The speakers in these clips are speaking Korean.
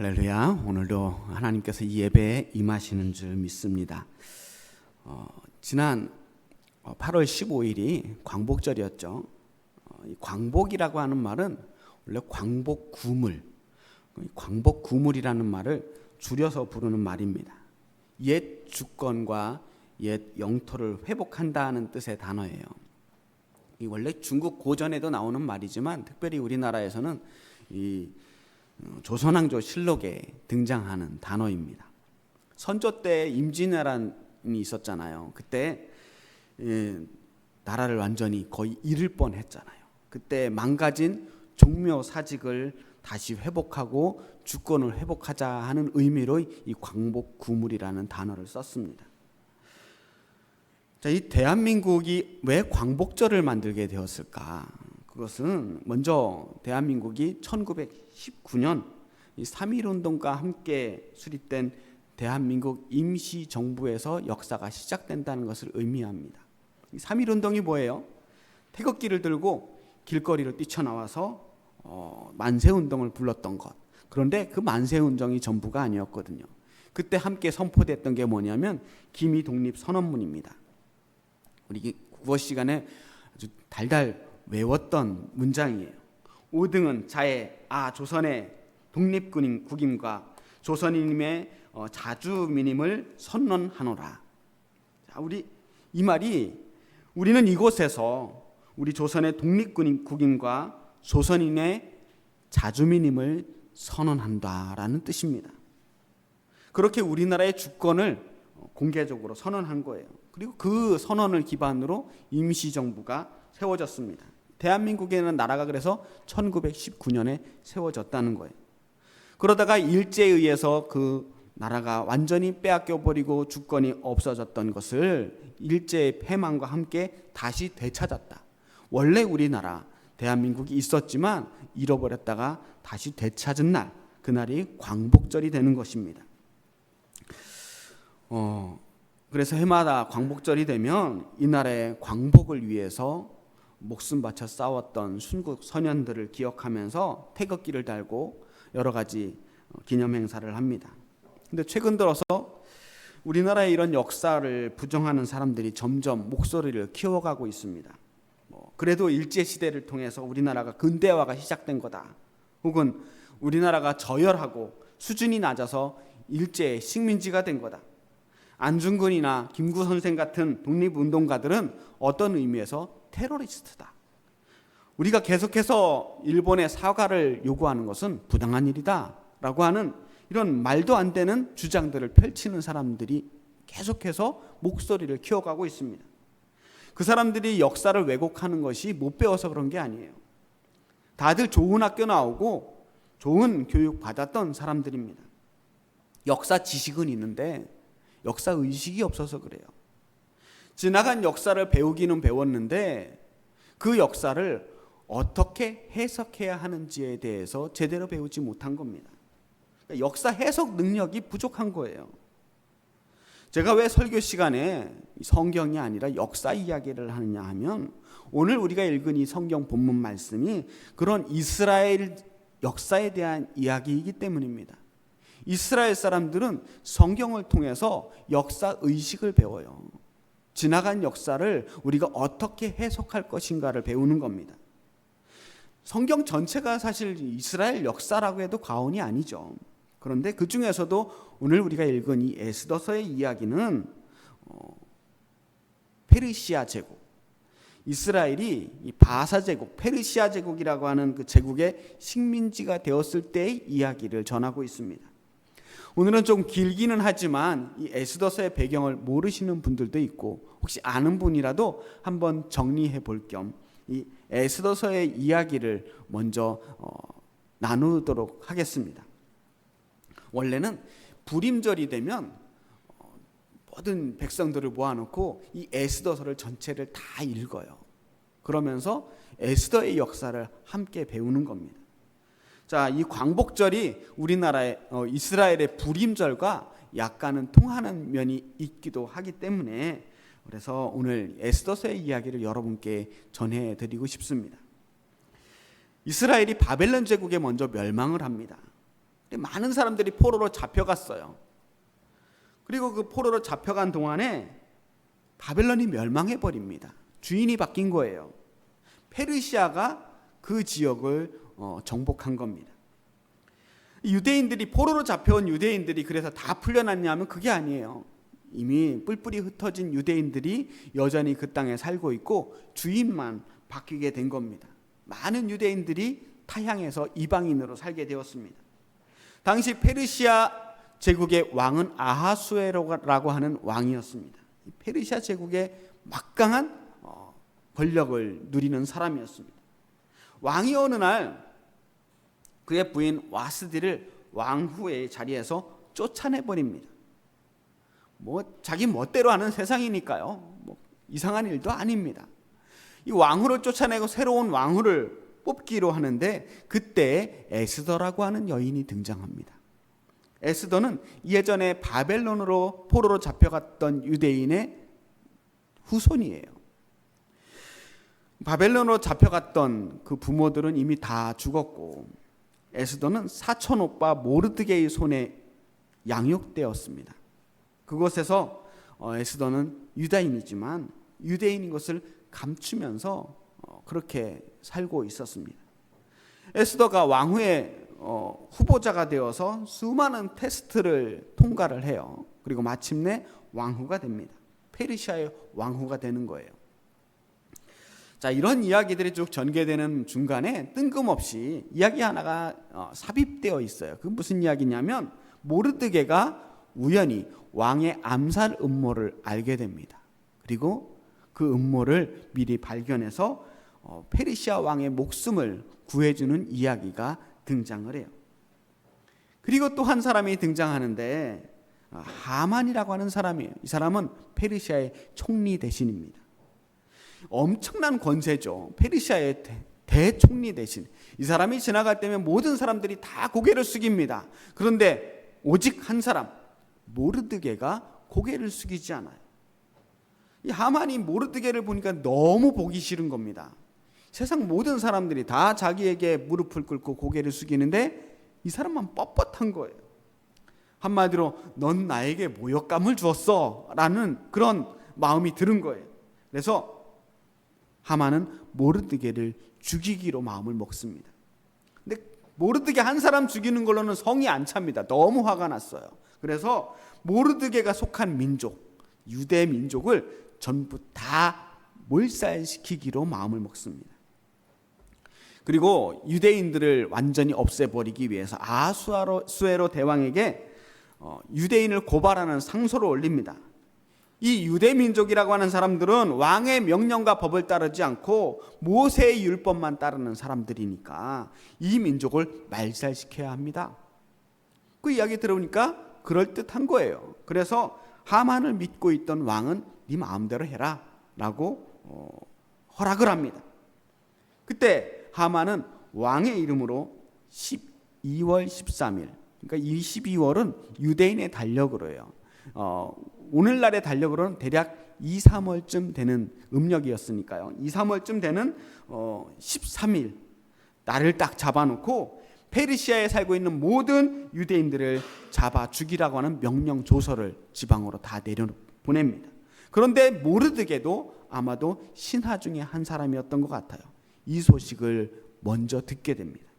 할렐루야. 오늘도 하나님께서 이 예배에 임하시는 줄 믿습니다. 지난 8월 15일이 광복절이었죠. 이 광복이라고 하는 말은 원래 광복구물, 광복구물이라는 말을 줄여서 부르는 말입니다. 옛 주권과 옛 영토를 회복한다는 뜻의 단어예요. 이 원래 중국 고전에도 나오는 말이지만 특별히 우리나라에서는 이 조선왕조 실록에 등장하는 단어입니다. 선조 때 임진왜란이 있었잖아요. 그때 나라를 완전히 거의 잃을 뻔했잖아요. 그때 망가진 종묘 사직을 다시 회복하고 주권을 회복하자 하는 의미로 이 광복구물이라는 단어를 썼습니다. 자, 이 대한민국이 왜 광복절을 만들게 되었을까? 그것은 먼저 대한민국이 1919년 이 3.1운동과 함께 수립된 대한민국 임시정부에서 역사가 시작된다는 것을 의미합니다. 3.1운동이 뭐예요? 태극기를 들고 길거리로 뛰쳐나와서 만세운동을 불렀던 것. 그런데 그 만세운동이 전부가 아니었거든요. 그때 함께 선포됐던 게 뭐냐면 기미독립선언문입니다. 우리 국어 시간에 아주 달달 외웠던 문장이에요. 5등은 자의 조선의 독립국임과 조선인임의 자주민임을 선언하노라. 자, 이 말이 우리는 이곳에서 우리 조선의 독립국임과 조선인의 자주민임을 선언한다라는 뜻입니다. 그렇게 우리나라의 주권을 공개적으로 선언한 거예요. 그리고 그 선언을 기반으로 임시정부가 세워졌습니다. 대한민국에는 나라가 그래서 1919년에 세워졌다는 거예요. 그러다가 일제에 의해서 그 나라가 완전히 빼앗겨버리고 주권이 없어졌던 것을 일제의 패망과 함께 다시 되찾았다. 원래 우리나라 대한민국이 있었지만 잃어버렸다가 다시 되찾은 날, 그날이 광복절이 되는 것입니다. 그래서 해마다 광복절이 되면 이 나라의 광복을 위해서 목숨 바쳐 싸웠던 순국 선현들을 기억하면서 태극기를 달고 여러 가지 기념 행사를 합니다. 근데 최근 들어서 우리나라의 이런 역사를 부정하는 사람들이 점점 목소리를 키워가고 있습니다. 그래도 일제시대를 통해서 우리나라가 근대화가 시작된 거다. 혹은 우리나라가 저열하고 수준이 낮아서 일제의 식민지가 된 거다. 안중근이나 김구 선생 같은 독립운동가들은 어떤 의미에서 테러리스트다. 우리가 계속해서 일본의 사과를 요구하는 것은 부당한 일이다 라고 하는 이런 말도 안 되는 주장들을 펼치는 사람들이 계속해서 목소리를 키워가고 있습니다. 그 사람들이 역사를 왜곡하는 것이 못 배워서 그런 게 아니에요. 다들 좋은 학교 나오고 좋은 교육 받았던 사람들입니다. 역사 지식은 있는데 역사 의식이 없어서 그래요. 지나간 역사를 배우기는 배웠는데 그 역사를 어떻게 해석해야 하는지에 대해서 제대로 배우지 못한 겁니다. 그러니까 역사 해석 능력이 부족한 거예요. 제가 왜 설교 시간에 성경이 아니라 역사 이야기를 하느냐 하면 오늘 우리가 읽은 이 성경 본문 말씀이 그런 이스라엘 역사에 대한 이야기이기 때문입니다. 이스라엘 사람들은 성경을 통해서 역사 의식을 배워요. 지나간 역사를 우리가 어떻게 해석할 것인가를 배우는 겁니다. 성경 전체가 사실 이스라엘 역사라고 해도 과언이 아니죠. 그런데 그 중에서도 오늘 우리가 읽은 이 에스더서의 이야기는 페르시아 제국, 이스라엘이 이 바사 제국, 페르시아 제국이라고 하는 그 제국의 식민지가 되었을 때의 이야기를 전하고 있습니다. 오늘은 좀 길기는 하지만 이 에스더서의 배경을 모르시는 분들도 있고 혹시 아는 분이라도 한번 정리해 볼 겸 이 에스더서의 이야기를 먼저 나누도록 하겠습니다. 원래는 불임절이 되면 모든 백성들을 모아놓고 이 에스더서를 전체를 다 읽어요. 그러면서 에스더의 역사를 함께 배우는 겁니다. 자, 이 광복절이 우리나라의 이스라엘의 불임절과 약간은 통하는 면이 있기도 하기 때문에 그래서 오늘 에스더서의 이야기를 여러분께 전해드리고 싶습니다. 이스라엘이 바벨론 제국에 먼저 멸망을 합니다. 많은 사람들이 포로로 잡혀갔어요. 그리고 그 포로로 잡혀간 동안에 바벨론이 멸망해 버립니다. 주인이 바뀐 거예요. 페르시아가 그 지역을 정복한 겁니다. 유대인들이, 포로로 잡혀온 유대인들이 그래서 다 풀려났냐면 그게 아니에요. 이미 뿔뿔이 흩어진 유대인들이 여전히 그 땅에 살고 있고 주인만 바뀌게 된 겁니다. 많은 유대인들이 타향해서 이방인으로 살게 되었습니다. 당시 페르시아 제국의 왕은 아하수에로라고 하는 왕이었습니다. 페르시아 제국의 막강한 권력을 누리는 사람이었습니다. 왕이 어느 날 그의 부인 와스디를 왕후의 자리에서 쫓아내버립니다. 자기 멋대로 하는 세상이니까요. 이상한 일도 아닙니다. 이 왕후를 쫓아내고 새로운 왕후를 뽑기로 하는데 그때 에스더라고 하는 여인이 등장합니다. 에스더는 예전에 바벨론으로 포로로 잡혀갔던 유대인의 후손이에요. 바벨론으로 잡혀갔던 그 부모들은 이미 다 죽었고 에스더는 사촌 오빠 모르드게의 손에 양육되었습니다. 그곳에서 에스더는 유다인이지만 유대인인 것을 감추면서 그렇게 살고 있었습니다. 에스더가 왕후의 후보자가 되어서 수많은 테스트를 통과를 해요. 그리고 마침내 왕후가 됩니다. 페르시아의 왕후가 되는 거예요. 자, 이런 이야기들이 쭉 전개되는 중간에 뜬금없이 이야기 하나가 삽입되어 있어요. 그 무슨 이야기냐면 모르드게가 우연히 왕의 암살 음모를 알게 됩니다. 그리고 그 음모를 미리 발견해서 페르시아 왕의 목숨을 구해주는 이야기가 등장을 해요. 그리고 또 한 사람이 등장하는데 하만이라고 하는 사람이에요. 이 사람은 페르시아의 총리 대신입니다. 엄청난 권세죠. 페르시아의 대총리 대신. 이 사람이 지나갈 때면 모든 사람들이 다 고개를 숙입니다. 그런데 오직 한 사람, 모르드게가 고개를 숙이지 않아요. 이 하만이 모르드게를 보니까 너무 보기 싫은 겁니다. 세상 모든 사람들이 다 자기에게 무릎을 꿇고 고개를 숙이는데 이 사람만 뻣뻣한 거예요. 한마디로 넌 나에게 모욕감을 주었어 라는 그런 마음이 드는 거예요. 그래서 하만은 모르드게를 죽이기로 마음을 먹습니다. 근데 모르드게 한 사람 죽이는 걸로는 성이 안 찹니다. 너무 화가 났어요. 그래서 모르드게가 속한 민족, 유대 민족을 전부 다 몰살시키기로 마음을 먹습니다. 그리고 유대인들을 완전히 없애버리기 위해서 아하수에로 대왕에게 유대인을 고발하는 상소를 올립니다. 이 유대 민족이라고 하는 사람들은 왕의 명령과 법을 따르지 않고 모세의 율법만 따르는 사람들이니까 이 민족을 말살시켜야 합니다. 그 이야기 들어보니까 그럴듯한 거예요. 그래서 하만을 믿고 있던 왕은 네 마음대로 해라 라고 허락을 합니다. 그때 하만은 왕의 이름으로 12월 13일, 그러니까 이 12월은 유대인의 달력으로 해요. 오늘날의 달력으로는 대략 2, 3월쯤 되는 음력이었으니까요. 2, 3월쯤 되는 13일 날을 딱 잡아놓고 페르시아에 살고 있는 모든 유대인들을 잡아 죽이라고 하는 명령 조서를 지방으로 다 내려보냅니다. 그런데 모르드게도 아마도 신하 중에 한 사람이었던 것 같아요. 이 소식을 먼저 듣게 됩니다.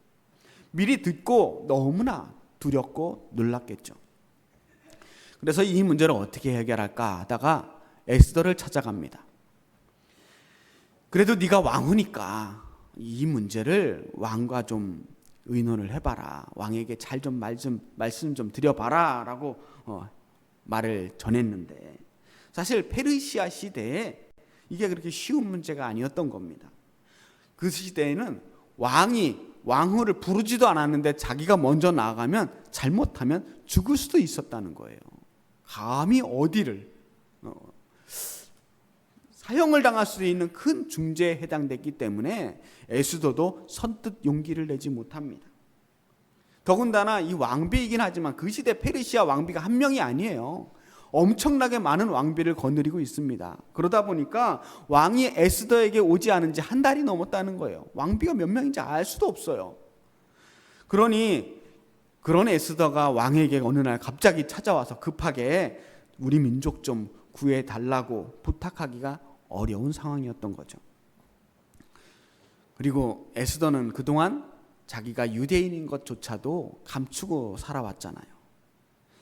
미리 듣고 너무나 두렵고 놀랐겠죠. 그래서 이 문제를 어떻게 해결할까 하다가 에스더를 찾아갑니다. 그래도 네가 왕후니까 이 문제를 왕과 좀 의논을 해봐라. 왕에게 잘 좀 말씀 좀 드려봐라 라고 말을 전했는데 사실 페르시아 시대에 이게 그렇게 쉬운 문제가 아니었던 겁니다. 그 시대에는 왕이 왕후를 부르지도 않았는데 자기가 먼저 나아가면 잘못하면 죽을 수도 있었다는 거예요. 감히 어디를 사형을 당할 수 있는 큰 중죄에 해당됐기 때문에 에스더도 선뜻 용기를 내지 못합니다. 더군다나 이 왕비이긴 하지만 그 시대 페르시아 왕비가 한 명이 아니에요. 엄청나게 많은 왕비를 거느리고 있습니다. 그러다 보니까 왕이 에스더에게 오지 않은 지 한 달이 넘었다는 거예요. 왕비가 몇 명인지 알 수도 없어요. 그러니 그런 에스더가 왕에게 어느 날 갑자기 찾아와서 급하게 우리 민족 좀 구해달라고 부탁하기가 어려운 상황이었던 거죠. 그리고 에스더는 그동안 자기가 유대인인 것조차도 감추고 살아왔잖아요.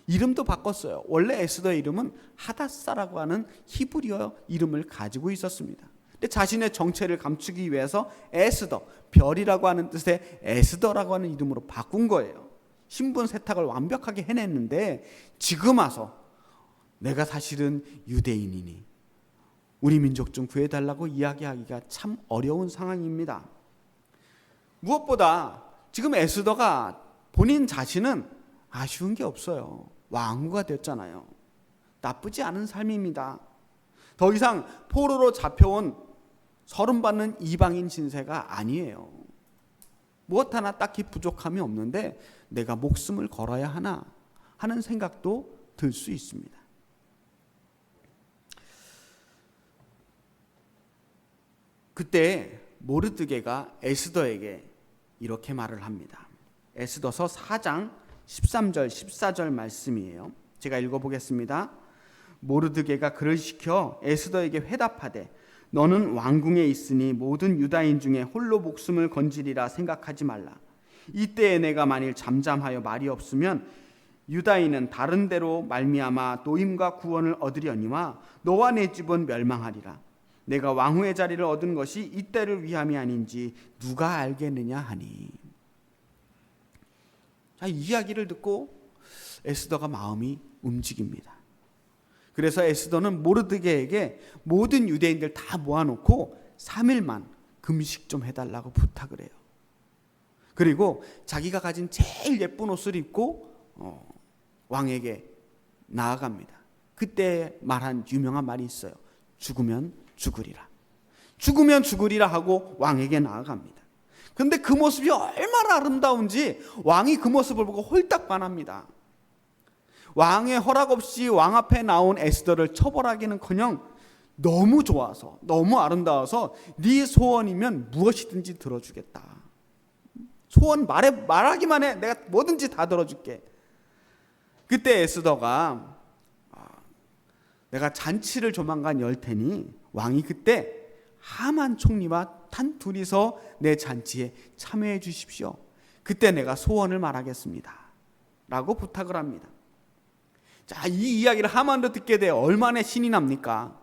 이름도 바꿨어요. 원래 에스더의 이름은 하다사라고 하는 히브리어 이름을 가지고 있었습니다. 근데 자신의 정체를 감추기 위해서 에스더, 별이라고 하는 뜻의 에스더라고 하는 이름으로 바꾼 거예요. 신분 세탁을 완벽하게 해냈는데 지금 와서 내가 사실은 유대인이니 우리 민족 좀 구해달라고 이야기하기가 참 어려운 상황입니다. 무엇보다 지금 에스더가 본인 자신은 아쉬운 게 없어요. 왕후가 됐잖아요. 나쁘지 않은 삶입니다. 더 이상 포로로 잡혀온 서름받는 이방인 신세가 아니에요. 무엇 하나 딱히 부족함이 없는데 내가 목숨을 걸어야 하나 하는 생각도 들 수 있습니다. 그때 모르드게가 에스더에게 이렇게 말을 합니다. 에스더서 4장 13절 14절 말씀이에요. 제가 읽어보겠습니다. 모르드게가 그를 시켜 에스더에게 회답하되 너는 왕궁에 있으니 모든 유다인 중에 홀로 목숨을 건지리라 생각하지 말라. 이때에 내가 만일 잠잠하여 말이 없으면 유다인은 다른 데로 말미암아 노임과 구원을 얻으려니와 너와 내 집은 멸망하리라. 내가 왕후의 자리를 얻은 것이 이때를 위함이 아닌지 누가 알겠느냐 하니. 자, 이 이야기를 듣고 에스더가 마음이 움직입니다. 그래서 에스더는 모르드게에게 모든 유대인들 다 모아놓고 3일만 금식 좀 해달라고 부탁을 해요. 그리고 자기가 가진 제일 예쁜 옷을 입고 왕에게 나아갑니다. 그때 말한 유명한 말이 있어요. 죽으면 죽으리라. 죽으면 죽으리라 하고 왕에게 나아갑니다. 그런데 그 모습이 얼마나 아름다운지 왕이 그 모습을 보고 홀딱 반합니다. 왕의 허락 없이 왕 앞에 나온 에스더를 처벌하기는커녕 너무 좋아서 너무 아름다워서 네 소원이면 무엇이든지 들어주겠다. 소원 말하기만 해. 내가 뭐든지 다 들어줄게. 그때 에스더가 내가 잔치를 조만간 열 테니 왕이 그때 하만 총리와 단 둘이서 내 잔치에 참여해 주십시오. 그때 내가 소원을 말하겠습니다. 라고 부탁을 합니다. 자, 이 이야기를 하만도 듣게 돼 얼마나 신이 납니까?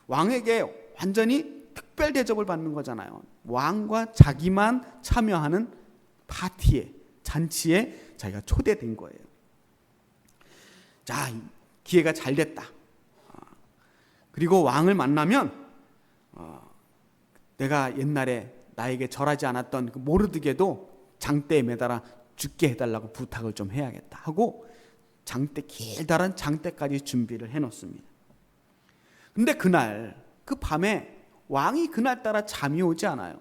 왕에게 완전히 특별 대접을 받는 거잖아요. 왕과 자기만 참여하는 파티에, 잔치에 자기가 초대된 거예요. 자, 기회가 잘 됐다. 그리고 왕을 만나면 내가 옛날에 나에게 절하지 않았던 그 모르드게도 장대에 매달아 죽게 해달라고 부탁을 좀 해야겠다 하고 장대, 길다란 장대까지 준비를 해놓습니다. 근데 그날 그 밤에 왕이 그날따라 잠이 오지 않아요.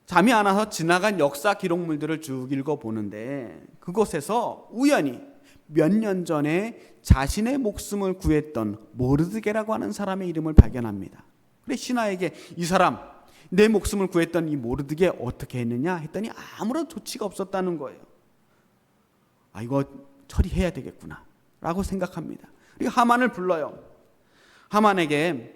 잠이 안 와서 지나간 역사 기록물들을 쭉 읽어보는데 그곳에서 우연히 몇 년 전에 자신의 목숨을 구했던 모르드게라고 하는 사람의 이름을 발견합니다. 그래 신하에게 이 사람 내 목숨을 구했던 이 모르드게 어떻게 했느냐 했더니 아무런 조치가 없었다는 거예요. 아, 이거 처리해야 되겠구나 라고 생각합니다. 그리고 하만을 불러요. 하만에게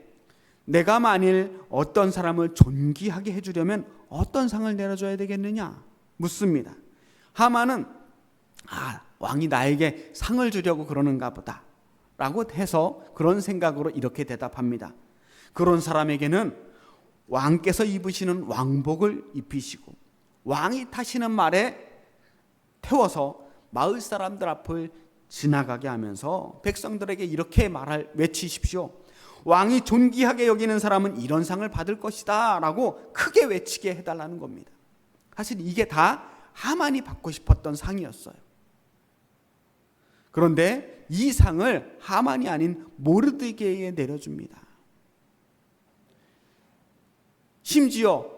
내가 만일 어떤 사람을 존귀하게 해주려면 어떤 상을 내려줘야 되겠느냐 묻습니다. 하만은 왕이 나에게 상을 주려고 그러는가 보다 라고 해서 그런 생각으로 이렇게 대답합니다. 그런 사람에게는 왕께서 입으시는 왕복을 입히시고 왕이 타시는 말에 태워서 마을 사람들 앞을 지나가게 하면서 백성들에게 이렇게 외치십시오. 왕이 존귀하게 여기는 사람은 이런 상을 받을 것이다 라고 크게 외치게 해달라는 겁니다. 사실 이게 다 하만이 받고 싶었던 상이었어요. 그런데 이 상을 하만이 아닌 모르드게에 내려줍니다. 심지어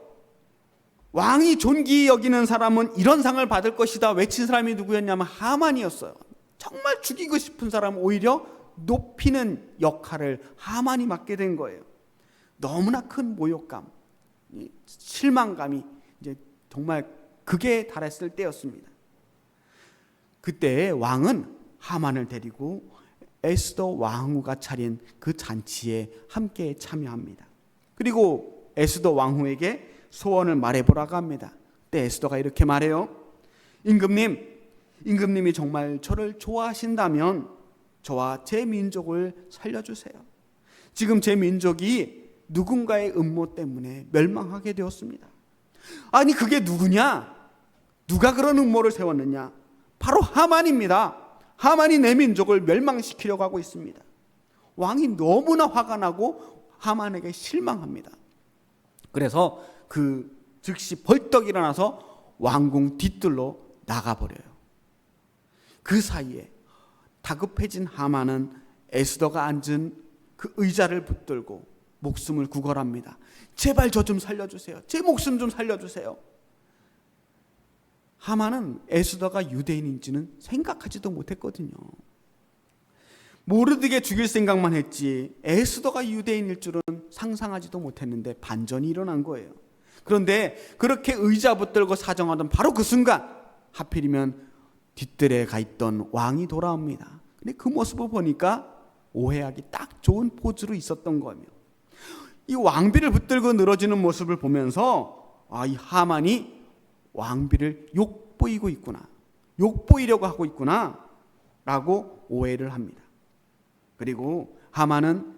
왕이 존귀히 여기는 사람은 이런 상을 받을 것이다 외친 사람이 누구였냐면 하만이었어요. 정말 죽이고 싶은 사람은 오히려 높이는 역할을 하만이 맡게 된 거예요. 너무나 큰 모욕감, 실망감이 이제 정말 극에 달했을 때였습니다. 그때 왕은 하만을 데리고 에스더 왕후가 차린 그 잔치에 함께 참여합니다. 그리고 에스더 왕후에게 소원을 말해보라고 합니다. 그때 에스더가 이렇게 말해요. 임금님이 정말 저를 좋아하신다면 저와 제 민족을 살려주세요. 지금 제 민족이 누군가의 음모 때문에 멸망하게 되었습니다. 아니 그게 누구냐? 누가 그런 음모를 세웠느냐? 바로 하만입니다. 하만이 내 민족을 멸망시키려고 하고 있습니다. 왕이 너무나 화가 나고 하만에게 실망합니다. 그래서 즉시 벌떡 일어나서 왕궁 뒤뜰로 나가버려요. 그 사이에 다급해진 하만은 에스더가 앉은 그 의자를 붙들고 목숨을 구걸합니다. 제발 저 좀 살려주세요. 제 목숨 좀 살려주세요. 하만은 에스더가 유대인인지는 생각하지도 못했거든요. 모르드게 죽일 생각만 했지 에스더가 유대인일 줄은 상상하지도 못했는데 반전이 일어난 거예요. 그런데 그렇게 의자 붙들고 사정하던 바로 그 순간 하필이면 뒷뜰에 가 있던 왕이 돌아옵니다. 근데 그 모습을 보니까 오해하기 딱 좋은 포즈로 있었던 거예요. 이 왕비를 붙들고 늘어지는 모습을 보면서 이 하만이 왕비를 욕보이고 있구나, 욕보이려고 하고 있구나 라고 오해를 합니다. 그리고 하만은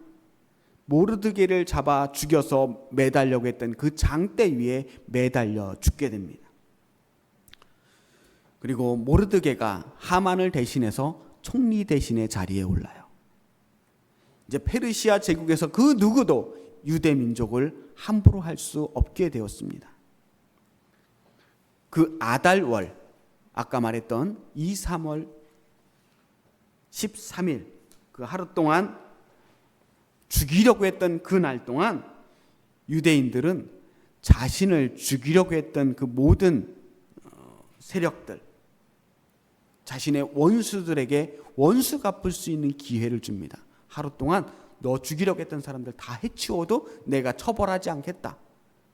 모르드게를 잡아 죽여서 매달려고 했던 그 장대 위에 매달려 죽게 됩니다. 그리고 모르드게가 하만을 대신해서 총리 대신의 자리에 올라요. 이제 페르시아 제국에서 그 누구도 유대 민족을 함부로 할 수 없게 되었습니다. 그 아달월, 아까 말했던 2, 3월 13일 그 하루 동안 죽이려고 했던 그 날 동안 유대인들은 자신을 죽이려고 했던 그 모든 세력들, 자신의 원수들에게 원수 갚을 수 있는 기회를 줍니다. 하루 동안 너 죽이려고 했던 사람들 다 해치워도 내가 처벌하지 않겠다.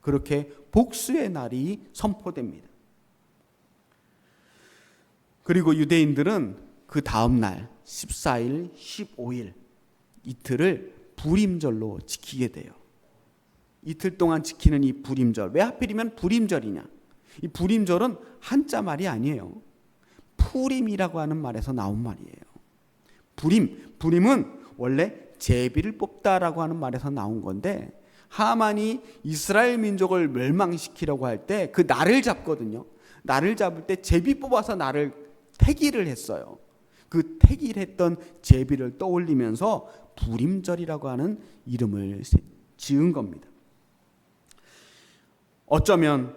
그렇게 복수의 날이 선포됩니다. 그리고 유대인들은 그 다음 날 14일, 15일 이틀을 불임절로 지키게 돼요. 이틀 동안 지키는 이 불임절, 왜 하필이면 불임절이냐? 이 불임절은 한자 말이 아니에요. 푸림이라고 하는 말에서 나온 말이에요. 불임은 원래 제비를 뽑다라고 하는 말에서 나온 건데, 하만이 이스라엘 민족을 멸망시키려고 할 때 그 날을 잡거든요. 날을 잡을 때 제비 뽑아서 날을 태기를 했어요. 그 태기했던 제비를 떠올리면서 불임절이라고 하는 이름을 지은 겁니다. 어쩌면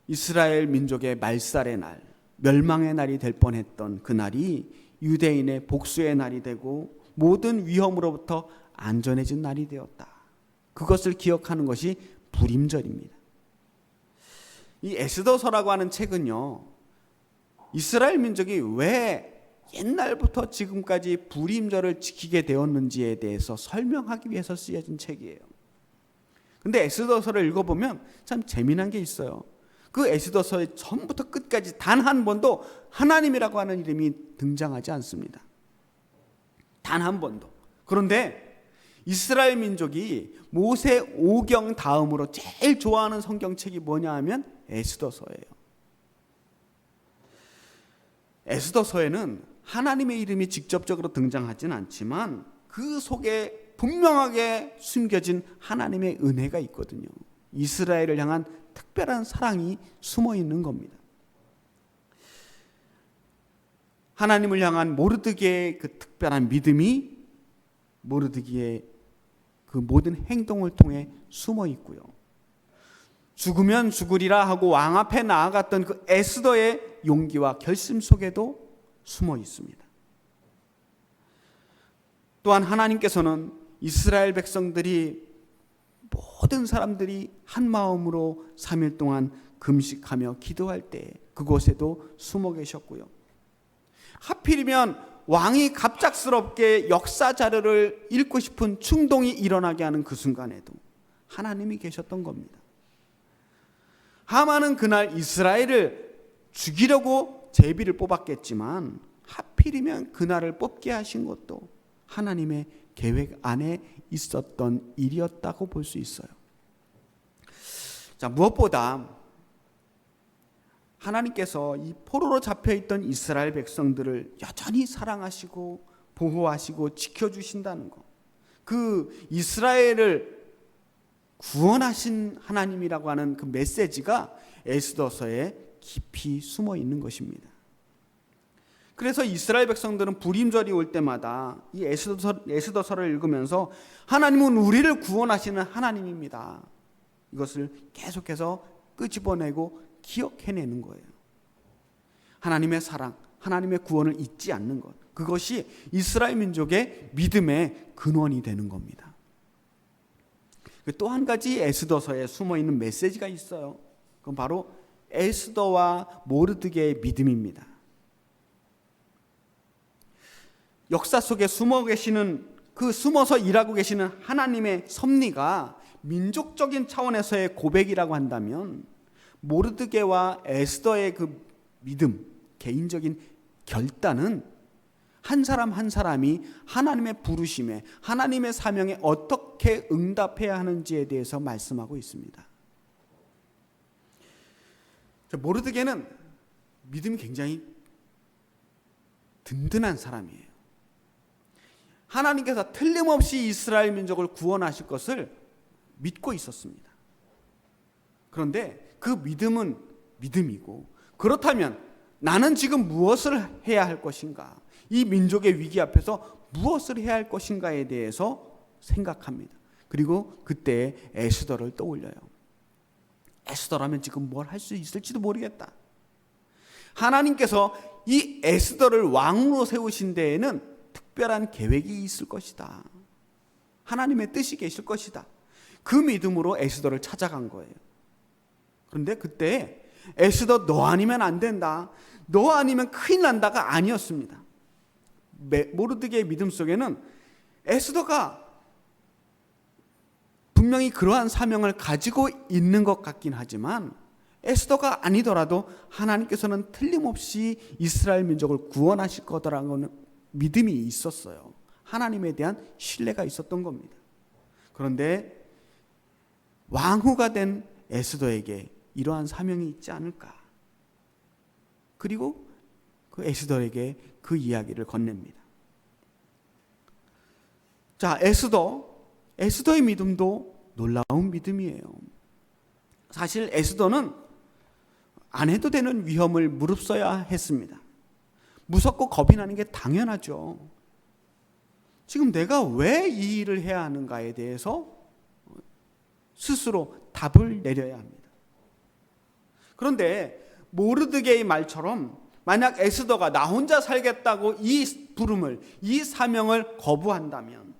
이스라엘 민족의 말살의 날, 멸망의 날이 될 뻔했던 그 날이 유대인의 복수의 날이 되고 모든 위험으로부터 안전해진 날이 되었다. 그것을 기억하는 것이 불임절입니다. 이 에스더서라고 하는 책은요, 이스라엘 민족이 왜 옛날부터 지금까지 불임절을 지키게 되었는지에 대해서 설명하기 위해서 쓰여진 책이에요. 근데 에스더서를 읽어보면 참 재미난 게 있어요. 그 에스더서의 처음부터 끝까지 단 한 번도 하나님이라고 하는 이름이 등장하지 않습니다. 단 한 번도. 그런데 이스라엘 민족이 모세 오경 다음으로 제일 좋아하는 성경책이 뭐냐 하면 에스더서예요. 에스더서에는 하나님의 이름이 직접적으로 등장하지는 않지만 그 속에 분명하게 숨겨진 하나님의 은혜가 있거든요. 이스라엘을 향한 특별한 사랑이 숨어 있는 겁니다. 하나님을 향한 모르드게의 그 특별한 믿음이 모르드게의 그 모든 행동을 통해 숨어 있고요. 죽으면 죽으리라 하고 왕 앞에 나아갔던 그 에스더의 용기와 결심 속에도 숨어 있습니다. 또한 하나님께서는 이스라엘 백성들이 모든 사람들이 한 마음으로 3일 동안 금식하며 기도할 때 그곳에도 숨어 계셨고요. 하필이면 왕이 갑작스럽게 역사 자료를 읽고 싶은 충동이 일어나게 하는 그 순간에도 하나님이 계셨던 겁니다. 하만은 그날 이스라엘을 죽이려고 제비를 뽑았겠지만 하필이면 그날을 뽑게 하신 것도 하나님의 계획 안에 있었던 일이었다고 볼 수 있어요. 자, 무엇보다 하나님께서 이 포로로 잡혀있던 이스라엘 백성들을 여전히 사랑하시고 보호하시고 지켜주신다는 것, 그 이스라엘을 구원하신 하나님이라고 하는 그 메시지가 에스더서에 깊이 숨어 있는 것입니다. 그래서 이스라엘 백성들은 부림절이 올 때마다 이 에스더서를 읽으면서 하나님은 우리를 구원하시는 하나님입니다, 이것을 계속해서 끄집어내고 기억해내는 거예요. 하나님의 사랑, 하나님의 구원을 잊지 않는 것, 그것이 이스라엘 민족의 믿음의 근원이 되는 겁니다. 또 한 가지 에스더서에 숨어있는 메시지가 있어요. 그건 바로 에스더와 모르드게의 믿음입니다. 역사 속에 숨어서 일하고 계시는 하나님의 섭리가 민족적인 차원에서의 고백이라고 한다면, 모르드게와 에스더의 그 믿음, 개인적인 결단은 한 사람 한 사람이 하나님의 부르심에, 하나님의 사명에 어떻게 응답해야 하는지에 대해서 말씀하고 있습니다. 모르드게는 믿음이 굉장히 든든한 사람이에요. 하나님께서 틀림없이 이스라엘 민족을 구원하실 것을 믿고 있었습니다. 그런데 그 믿음은 믿음이고, 그렇다면 나는 지금 무엇을 해야 할 것인가, 이 민족의 위기 앞에서 무엇을 해야 할 것인가에 대해서 생각합니다. 그리고 그때 에스더를 떠올려요. 에스더라면 지금 뭘 할 수 있을지도 모르겠다. 하나님께서 이 에스더를 왕으로 세우신 데에는 특별한 계획이 있을 것이다. 하나님의 뜻이 계실 것이다. 그 믿음으로 에스더를 찾아간 거예요. 그런데 그때 에스더, 너 아니면 안 된다, 너 아니면 큰일 난다가 아니었습니다. 모르드게의 믿음 속에는 에스더가 분명히 그러한 사명을 가지고 있는 것 같긴 하지만, 에스더가 아니더라도 하나님께서는 틀림없이 이스라엘 민족을 구원하실 거다라는 믿음이 있었어요. 하나님에 대한 신뢰가 있었던 겁니다. 그런데 왕후가 된 에스더에게 이러한 사명이 있지 않을까. 그리고 그 에스더에게 그 이야기를 건넵니다. 자, 에스더의 믿음도 놀라운 믿음이에요. 사실 에스더는 안 해도 되는 위험을 무릅써야 했습니다. 무섭고 겁이 나는 게 당연하죠. 지금 내가 왜 이 일을 해야 하는가에 대해서 스스로 답을 내려야 합니다. 그런데 모르드게의 말처럼 만약 에스더가 나 혼자 살겠다고 이 부름을, 이 사명을 거부한다면,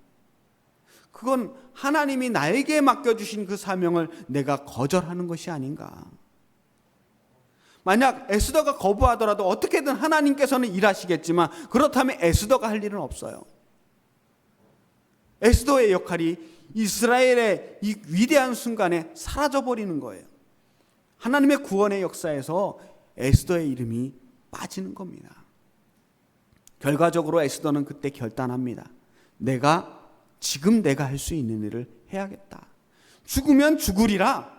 그건 하나님이 나에게 맡겨주신 그 사명을 내가 거절하는 것이 아닌가. 만약 에스더가 거부하더라도 어떻게든 하나님께서는 일하시겠지만, 그렇다면 에스더가 할 일은 없어요. 에스더의 역할이 이스라엘의 이 위대한 순간에 사라져버리는 거예요. 하나님의 구원의 역사에서 에스더의 이름이 빠지는 겁니다. 결과적으로 에스더는 그때 결단합니다. 지금 내가 할 수 있는 일을 해야겠다. 죽으면 죽으리라.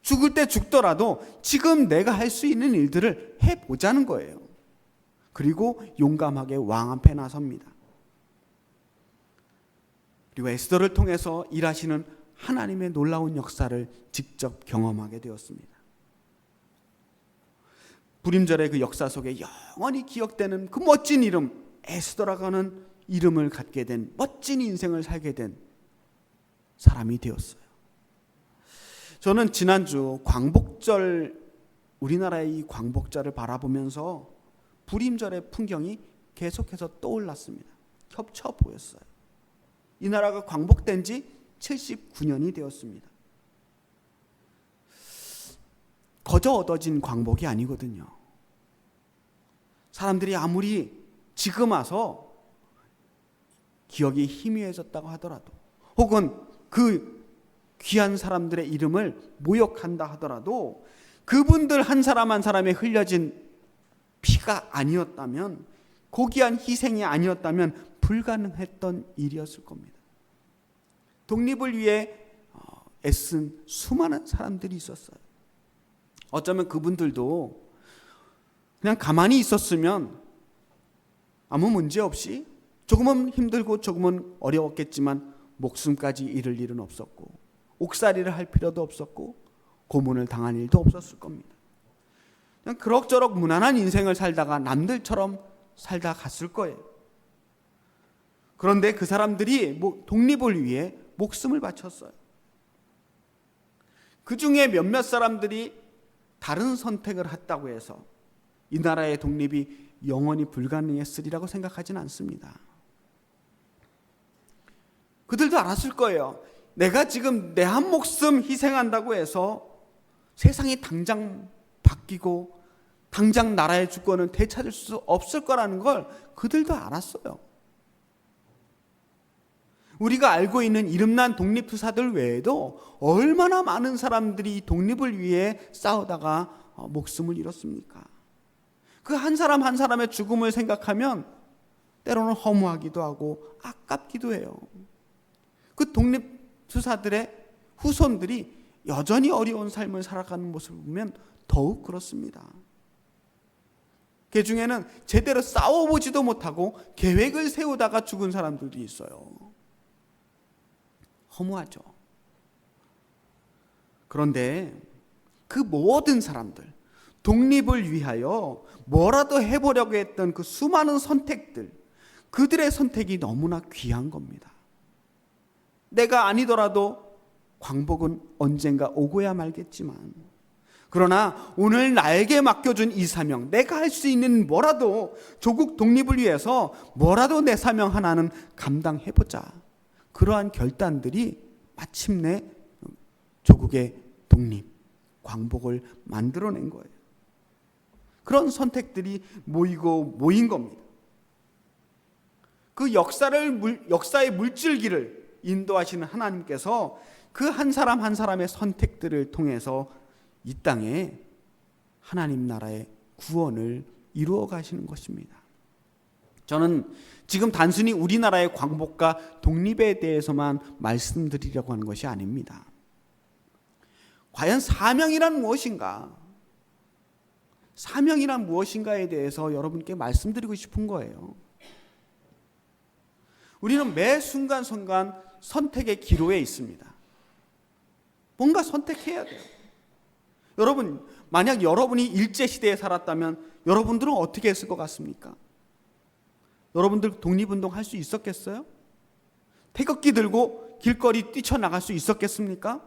죽을 때 죽더라도 지금 내가 할 수 있는 일들을 해보자는 거예요. 그리고 용감하게 왕 앞에 나섭니다. 그리고 에스더를 통해서 일하시는 하나님의 놀라운 역사를 직접 경험하게 되었습니다. 부림절의 그 역사 속에 영원히 기억되는 그 멋진 이름, 에스더라고 하는 이름을 갖게 된, 멋진 인생을 살게 된 사람이 되었어요. 저는 지난주 광복절, 우리나라의 이 광복절을 바라보면서 부림절의 풍경이 계속해서 떠올랐습니다. 겹쳐 보였어요. 이 나라가 광복된 지 79년이 되었습니다. 거저 얻어진 광복이 아니거든요. 사람들이 아무리 지금 와서 기억이 희미해졌다고 하더라도, 혹은 그 귀한 사람들의 이름을 모욕한다 하더라도, 그분들 한 사람 한 사람에 흘려진 피가 아니었다면 고귀한 희생이 아니었다면 불가능했던 일이었을 겁니다. 독립을 위해 애쓴 수많은 사람들이 있었어요. 어쩌면 그분들도 그냥 가만히 있었으면 아무 문제 없이, 조금은 힘들고 조금은 어려웠겠지만 목숨까지 잃을 일은 없었고, 옥살이를 할 필요도 없었고, 고문을 당할 일도 없었을 겁니다. 그냥 그럭저럭 무난한 인생을 살다가 남들처럼 살다 갔을 거예요. 그런데 그 사람들이 독립을 위해 목숨을 바쳤어요. 그 중에 몇몇 사람들이 다른 선택을 했다고 해서 이 나라의 독립이 영원히 불가능했으리라고 생각하지는 않습니다. 그들도 알았을 거예요. 내가 지금 내 한 목숨 희생한다고 해서 세상이 당장 바뀌고 당장 나라의 주권을 되찾을 수 없을 거라는 걸 그들도 알았어요. 우리가 알고 있는 이름난 독립투사들 외에도 얼마나 많은 사람들이 독립을 위해 싸우다가 목숨을 잃었습니까? 그 한 사람 한 사람의 죽음을 생각하면 때로는 허무하기도 하고 아깝기도 해요. 그 독립투사들의 후손들이 여전히 어려운 삶을 살아가는 모습을 보면 더욱 그렇습니다. 그 중에는 제대로 싸워보지도 못하고 계획을 세우다가 죽은 사람들도 있어요. 허무하죠. 그런데 그 모든 사람들, 독립을 위하여 뭐라도 해보려고 했던 그 수많은 선택들, 그들의 선택이 너무나 귀한 겁니다. 내가 아니더라도 광복은 언젠가 오고야 말겠지만, 그러나 오늘 나에게 맡겨준 이 사명, 내가 할 수 있는 뭐라도, 조국 독립을 위해서 뭐라도 내 사명 하나는 감당해보자. 그러한 결단들이 마침내 조국의 독립, 광복을 만들어낸 거예요. 그런 선택들이 모인 겁니다. 그 역사의 물줄기를 인도하시는 하나님께서 그 한 사람 한 사람의 선택들을 통해서 이 땅에 하나님 나라의 구원을 이루어 가시는 것입니다. 저는 지금 단순히 우리나라의 광복과 독립에 대해서만 말씀드리려고 하는 것이 아닙니다. 과연 사명이란 무엇인가? 사명이란 무엇인가에 대해서 여러분께 말씀드리고 싶은 거예요. 우리는 매 순간순간 선택의 기로에 있습니다. 뭔가 선택해야 돼요. 여러분, 만약 여러분이 일제시대에 살았다면 여러분들은 어떻게 했을 것 같습니까? 여러분들 독립운동 할 수 있었겠어요? 태극기 들고 길거리 뛰쳐나갈 수 있었겠습니까?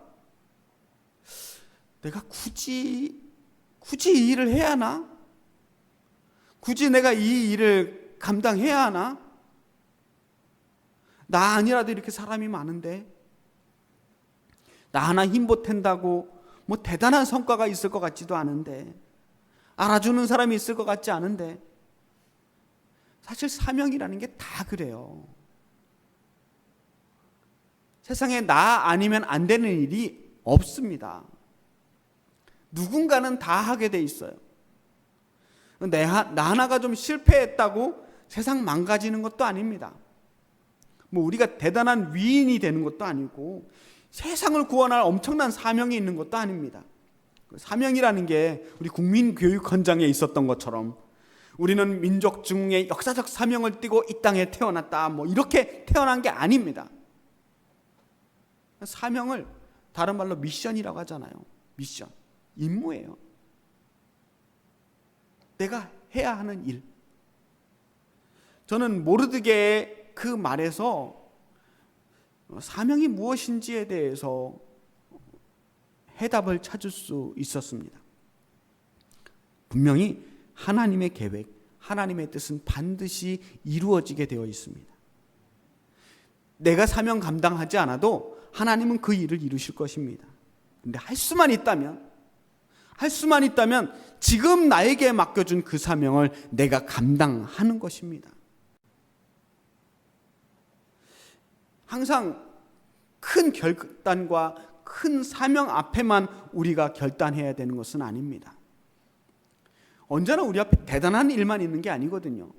내가 굳이 이 일을 해야 하나? 굳이 내가 이 일을 감당해야 하나? 나 아니라도 이렇게 사람이 많은데, 나 하나 힘보탠다고 뭐 대단한 성과가 있을 것 같지도 않은데, 알아주는 사람이 있을 것 같지 않은데, 사실 사명이라는 게 다 그래요. 세상에 나 아니면 안 되는 일이 없습니다. 누군가는 다 하게 돼 있어요. 나 하나가 좀 실패했다고 세상 망가지는 것도 아닙니다. 뭐 우리가 대단한 위인이 되는 것도 아니고 세상을 구원할 엄청난 사명이 있는 것도 아닙니다. 사명이라는 게 우리 국민교육헌장에 있었던 것처럼 우리는 민족 중에 역사적 사명을 띠고 이 땅에 태어났다, 뭐 이렇게 태어난 게 아닙니다. 사명을 다른 말로 미션이라고 하잖아요. 미션, 임무예요. 내가 해야 하는 일. 저는 모르드게의 그 말에서 사명이 무엇인지에 대해서 해답을 찾을 수 있었습니다. 분명히 하나님의 계획, 하나님의 뜻은 반드시 이루어지게 되어 있습니다. 내가 사명 감당하지 않아도 하나님은 그 일을 이루실 것입니다. 그런데 할 수만 있다면 지금 나에게 맡겨준 그 사명을 내가 감당하는 것입니다. 항상 큰 결단과 큰 사명 앞에만 우리가 결단해야 되는 것은 아닙니다. 언제나 우리 앞에 대단한 일만 있는 게 아니거든요.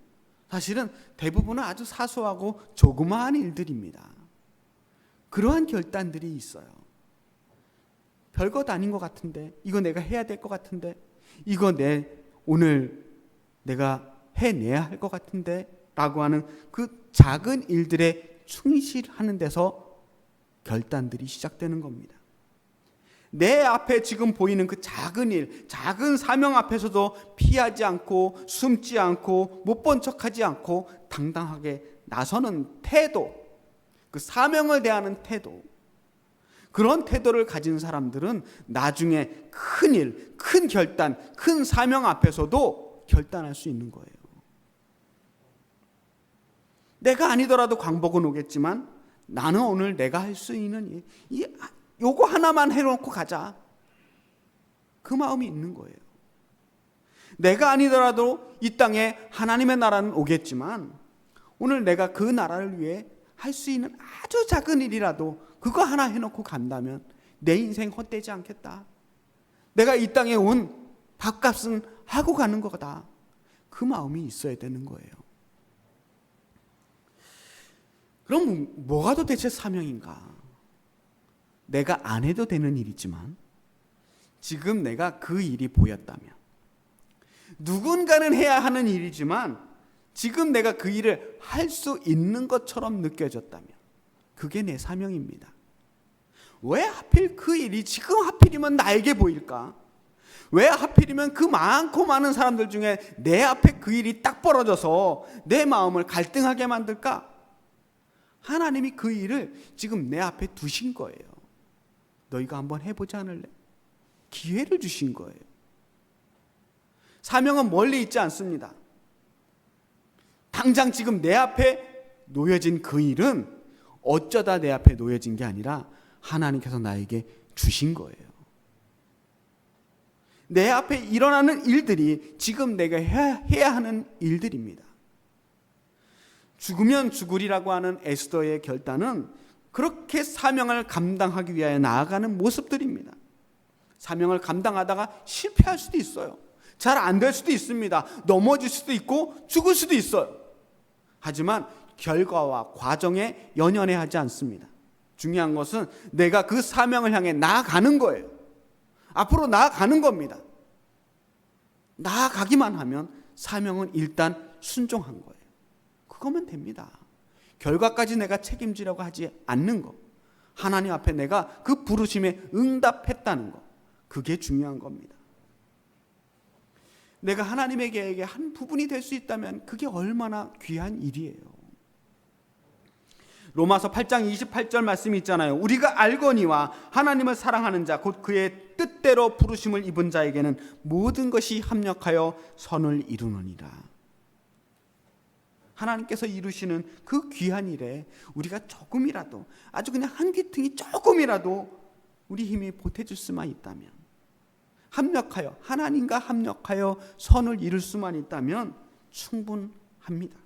사실은 대부분은 아주 사소하고 조그마한 일들입니다. 그러한 결단들이 있어요. 별것 아닌 것 같은데, 이거 내가 해야 될 것 같은데, 이거 오늘 내가 해내야 할 것 같은데 라고 하는 그 작은 일들에 충실하는 데서 결단들이 시작되는 겁니다. 내 앞에 지금 보이는 그 작은 일, 작은 사명 앞에서도 피하지 않고 숨지 않고 못 본 척하지 않고 당당하게 나서는 태도, 그 사명을 대하는 태도, 그런 태도를 가진 사람들은 나중에 큰 일, 큰 결단, 큰 사명 앞에서도 결단할 수 있는 거예요. 내가 아니더라도 광복은 오겠지만 나는 오늘 내가 할 수 있는 일, 요거 하나만 해놓고 가자. 그 마음이 있는 거예요. 내가 아니더라도 이 땅에 하나님의 나라는 오겠지만 오늘 내가 그 나라를 위해 할 수 있는 아주 작은 일이라도 그거 하나 해놓고 간다면 내 인생 헛되지 않겠다. 내가 이 땅에 온 밥값은 하고 가는 거다. 그 마음이 있어야 되는 거예요. 그럼 뭐가 도대체 사명인가? 내가 안 해도 되는 일이지만 지금 내가 그 일이 보였다면, 누군가는 해야 하는 일이지만 지금 내가 그 일을 할 수 있는 것처럼 느껴졌다면 그게 내 사명입니다. 왜 하필 그 일이 지금 하필이면 나에게 보일까? 왜 하필이면 그 많고 많은 사람들 중에 내 앞에 그 일이 딱 벌어져서 내 마음을 갈등하게 만들까? 하나님이 그 일을 지금 내 앞에 두신 거예요. 너희가 한번 해보지 않을래? 기회를 주신 거예요. 사명은 멀리 있지 않습니다. 당장 지금 내 앞에 놓여진 그 일은 어쩌다 내 앞에 놓여진 게 아니라 하나님께서 나에게 주신 거예요. 내 앞에 일어나는 일들이 지금 내가 해야 하는 일들입니다. 죽으면 죽으리라고 하는 에스더의 결단은 그렇게 사명을 감당하기 위하여 나아가는 모습들입니다. 사명을 감당하다가 실패할 수도 있어요. 잘 안 될 수도 있습니다. 넘어질 수도 있고 죽을 수도 있어요. 하지만 결과와 과정에 연연해하지 않습니다. 중요한 것은 내가 그 사명을 향해 나아가는 거예요. 앞으로 나아가는 겁니다. 나아가기만 하면 사명은 일단 순종한 거예요. 그거면 됩니다. 결과까지 내가 책임지려고 하지 않는 것, 하나님 앞에 내가 그 부르심에 응답했다는 것, 그게 중요한 겁니다. 내가 하나님의 계획의 한 부분이 될 수 있다면 그게 얼마나 귀한 일이에요. 로마서 8장 28절 말씀이 있잖아요. 우리가 알거니와 하나님을 사랑하는 자 곧 그의 뜻대로 부르심을 입은 자에게는 모든 것이 합력하여 선을 이루느니라. 하나님께서 이루시는 그 귀한 일에 우리가 조금이라도, 아주 그냥 한 귀퉁이 조금이라도 우리 힘이 보태줄 수만 있다면, 합력하여, 하나님과 합력하여 선을 이룰 수만 있다면 충분합니다.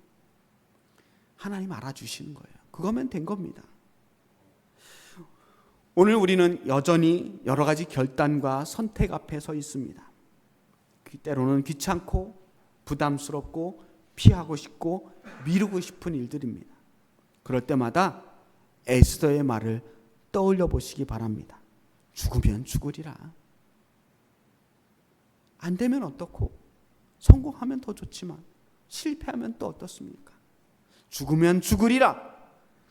하나님 알아주시는 거예요. 그거면 된 겁니다. 오늘 우리는 여전히 여러 가지 결단과 선택 앞에 서 있습니다. 때로는 귀찮고 부담스럽고 피하고 싶고 미루고 싶은 일들입니다. 그럴 때마다 에스더의 말을 떠올려 보시기 바랍니다. 죽으면 죽으리라. 안 되면 어떻고? 성공하면 더 좋지만 실패하면 또 어떻습니까? 죽으면 죽으리라.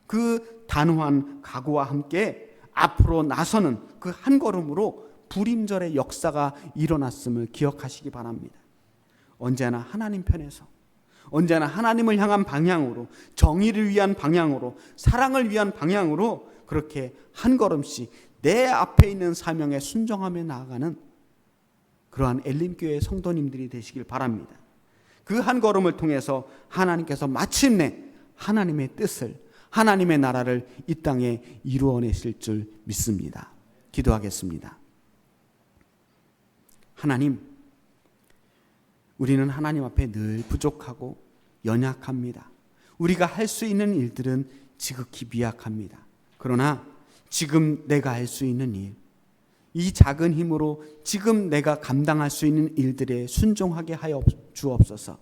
그 단호한 각오와 함께 앞으로 나서는 그 한 걸음으로 불임절의 역사가 일어났음을 기억하시기 바랍니다. 언제나 하나님 편에서, 언제나 하나님을 향한 방향으로, 정의를 위한 방향으로, 사랑을 위한 방향으로 그렇게 한 걸음씩 내 앞에 있는 사명에 순종하며 나아가는 그러한 엘림교회 성도님들이 되시길 바랍니다. 그 한 걸음을 통해서 하나님께서 마침내 하나님의 뜻을, 하나님의 나라를 이 땅에 이루어내실 줄 믿습니다. 기도하겠습니다. 하나님, 우리는 하나님 앞에 늘 부족하고 연약합니다. 우리가 할 수 있는 일들은 지극히 미약합니다. 그러나 지금 내가 할 수 있는 일, 이 작은 힘으로 지금 내가 감당할 수 있는 일들에 순종하게 하여 주옵소서.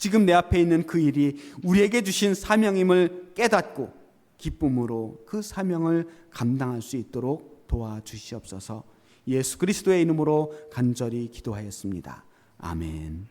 지금 내 앞에 있는 그 일이 우리에게 주신 사명임을 깨닫고 기쁨으로 그 사명을 감당할 수 있도록 도와주시옵소서. 예수 그리스도의 이름으로 간절히 기도하였습니다. 아멘.